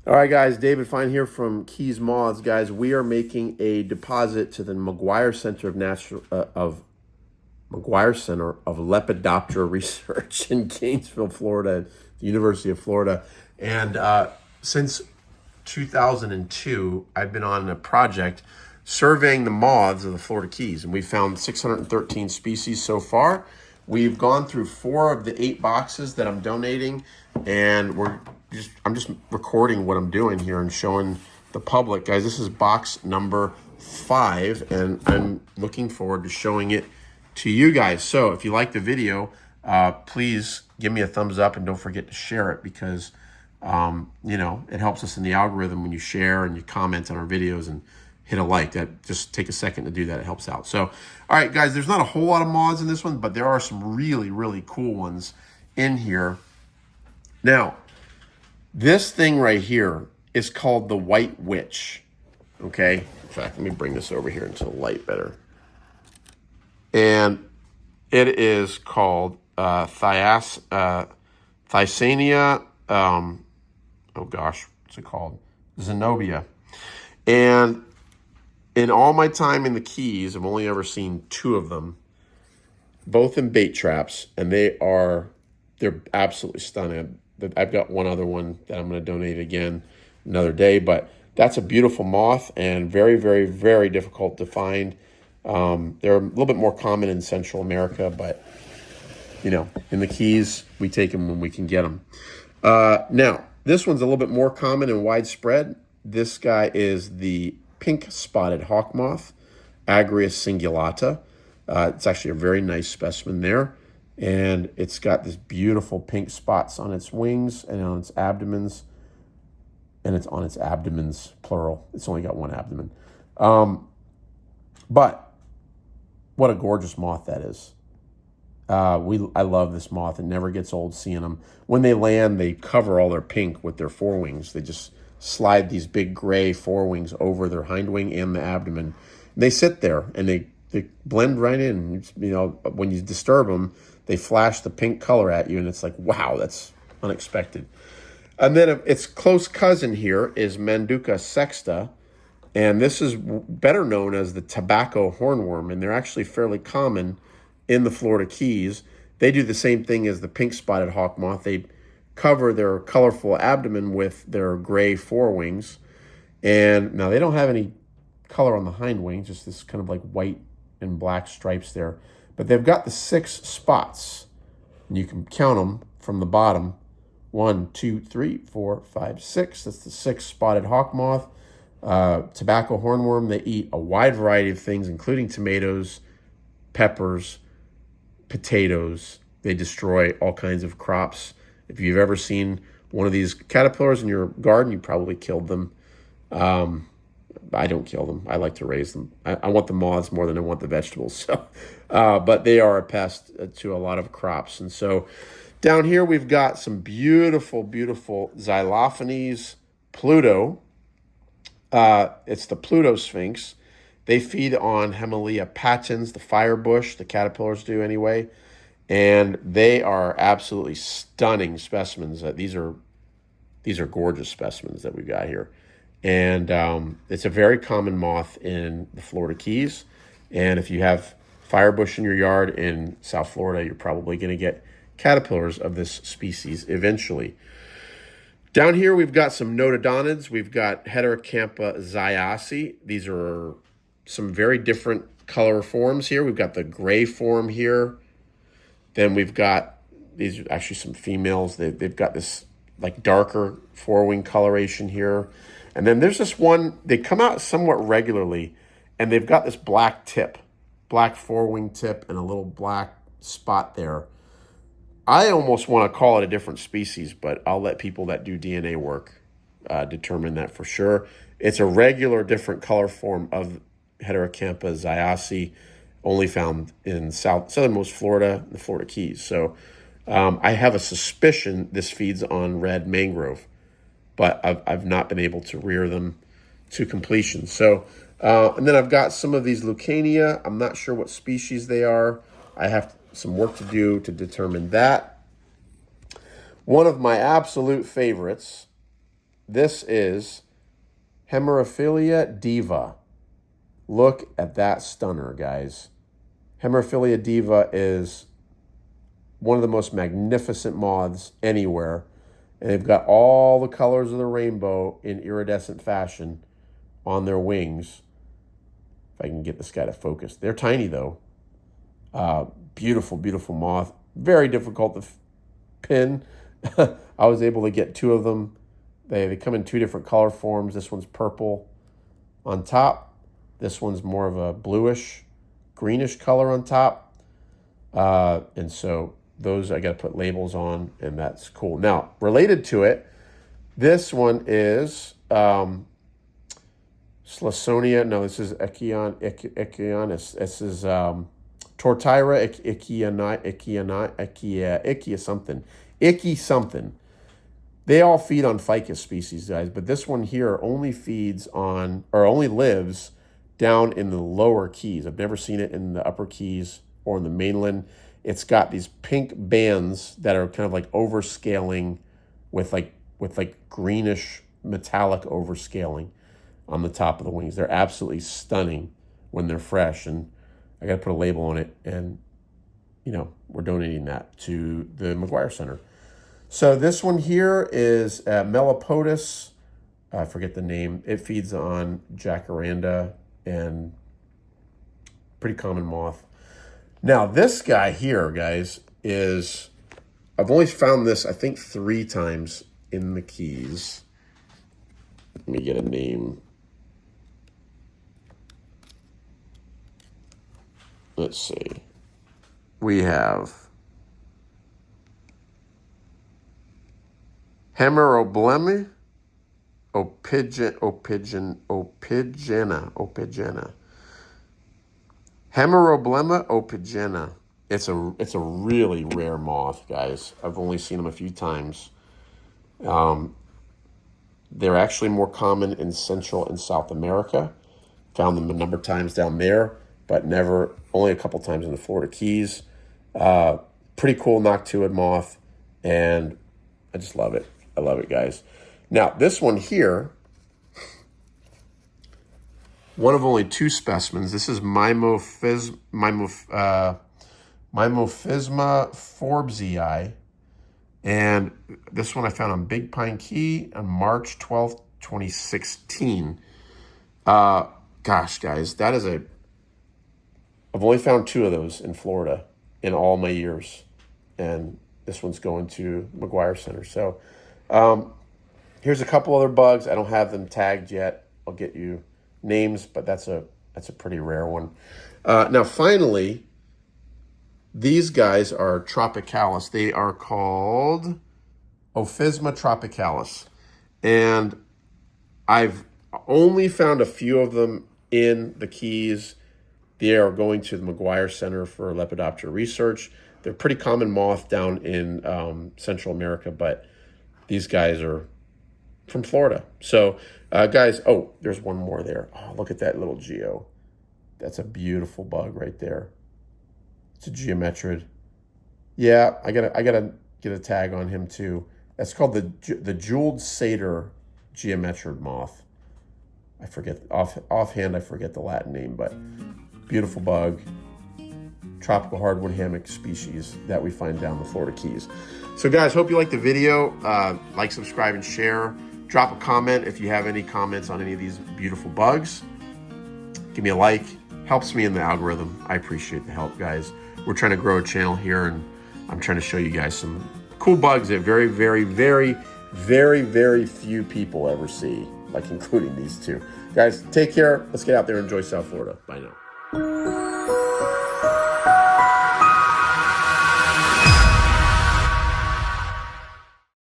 All right, guys, David Fine here from Keys Moths. Guys, we are making a deposit to the McGuire Center of Lepidoptera Research in Gainesville, Florida, the University of Florida. And since 2002, I've been on a project surveying the moths of the Florida Keys, and we found 613 species so far. We've gone through 4 of the 8 boxes that I'm donating, and I'm just recording what I'm doing here and showing the public. Guys, this is box number 5, and I'm looking forward to showing it to you guys. So if you like the video, please give me a thumbs up and don't forget to share it, because it helps us in the algorithm when you share and you comment on our videos and hit a like. That just take a second to do that. It helps out. So, all right, guys, there's not a whole lot of moths in this one, but there are some really, really cool ones in here. Now, this thing right here is called the White Witch. Okay. In fact, let me bring this over here into the light better. And it is called Thysania. Oh gosh, what's it called? Zenobia. And in all my time in the Keys, I've only ever seen 2 of them, both in bait traps, and they're absolutely stunning. I've got one other one that I'm going to donate again another day, but that's a beautiful moth and very, very, very difficult to find. They're a little bit more common in Central America, but in the Keys, we take them when we can get them. Now, this one's a little bit more common and widespread. This guy is the pink-spotted hawk moth, Agrias cingulata. It's actually a very nice specimen there. And it's got this beautiful pink spots on its wings and on its abdomens. And it's on its abdomens, plural. It's only got one abdomen. But what a gorgeous moth that is. I love this moth. It never gets old seeing them. When they land, they cover all their pink with their forewings. They just slide these big gray forewings over their hind wing and the abdomen. And they sit there and they blend right in. When you disturb them, they flash the pink color at you, and it's like, wow, that's unexpected. And then its close cousin here is Manduca sexta, and this is better known as the tobacco hornworm, and they're actually fairly common in the Florida Keys. They do the same thing as the pink-spotted hawk moth. They cover their colorful abdomen with their gray forewings, and now they don't have any color on the hind wing, just this kind of like white and black stripes there. But they've got the 6 spots, and you can count them from the bottom. 1, 2, 3, 4, 5, 6. That's the 6 spotted hawk moth. Tobacco hornworm. They eat a wide variety of things, including tomatoes, peppers, potatoes. They destroy all kinds of crops. If you've ever seen one of these caterpillars in your garden, you probably killed them. I don't kill them. I like to raise them. I want the moths more than I want the vegetables. So, but they are a pest to a lot of crops. And so down here we've got some beautiful, beautiful xylophonies. Pluto. It's the Plutosphinx. They feed on Hemorrhia patens, the firebush. The caterpillars do anyway. And they are absolutely stunning specimens. These are gorgeous specimens that we've got here. And it's a very common moth in the Florida Keys. And if you have firebush in your yard in South Florida, you're probably going to get caterpillars of this species eventually. Down here, we've got some Notadonids. We've got Heterocampa zyasi. These are some very different color forms here. We've got the gray form here. Then we've got, these are actually some females. They've got this like darker forewing coloration here. And then there's this one, they come out somewhat regularly, and they've got this black tip, black forewing tip, and a little black spot there. I almost want to call it a different species, but I'll let people that do DNA work determine that for sure. It's a regular different color form of Heterocampa zyasi, only found in southernmost Florida, the Florida Keys. So I have a suspicion this feeds on red mangrove, but I've not been able to rear them to completion. So, and then I've got some of these Leucania. I'm not sure what species they are. I have some work to do to determine that. One of my absolute favorites, this is Hemorrhia Diva. Look at that stunner, guys. Hemorrhia Diva is one of the most magnificent moths anywhere. And they've got all the colors of the rainbow in iridescent fashion on their wings. If I can get this guy to focus. They're tiny, though. Beautiful, beautiful moth. Very difficult to pin. I was able to get 2 of them. They come in 2 different color forms. This one's purple on top. This one's more of a bluish, greenish color on top. And so those I got to put labels on, and that's cool. Now, related to it, this one is Slasonia. No, this is Ikia. This is Tortyra Ikia something. Icky something. They all feed on ficus species, guys, but this one here only feeds on, or only lives down in the lower keys. I've never seen it in the upper keys or in the mainland. It's got these pink bands that are kind of like overscaling with like greenish metallic overscaling on the top of the wings. They're absolutely stunning when they're fresh, and I got to put a label on it, and you know, we're donating that to the McGuire Center. So this one here is Melopodus. I forget the name. It feeds on jacaranda and pretty common moth. Now this guy here, guys, is, I've only found this, I think, 3 times in the keys. Let me get a name. Let's see. We have Hemorrhoid Opiga, Opigena. Hemorrhoid Opiga. It's a really rare moth, guys. I've only seen them a few times. They're actually more common in Central and South America. Found them a number of times down there, but only a couple times in the Florida Keys. Pretty cool Noctuid moth, and I just love it. I love it, guys. Now, this one here, one of only 2 specimens. This is Myofma Forbesi. And this one I found on Big Pine Key on March 12th, 2016. Gosh, guys, that is I've only found 2 of those in Florida in all my years. And this one's going to McGuire Center. So here's a couple other bugs. I don't have them tagged yet. I'll get you names, but that's a pretty rare one. Now, finally, these guys are tropicalis. They are called Ophisma tropicalis. And I've only found a few of them in the Keys. They are going to the McGuire Center for Lepidoptera Research. They're pretty common moth down in Central America, but these guys are from Florida. So, guys, oh, there's one more there. Oh, look at that little geo. That's a beautiful bug right there. It's a geometrid. Yeah, I gotta get a tag on him too. That's called the jeweled satyr geometrid moth. I forget offhand. I forget the Latin name, but beautiful bug. Tropical hardwood hammock species that we find down the Florida Keys. So, guys, hope you liked the video. Like, subscribe, and share. Drop a comment if you have any comments on any of these beautiful bugs. Give me a like. Helps me in the algorithm. I appreciate the help, guys. We're trying to grow a channel here, and I'm trying to show you guys some cool bugs that very, very, very, very, very few people ever see, like including these 2. Guys, take care. Let's get out there and enjoy South Florida. Bye now.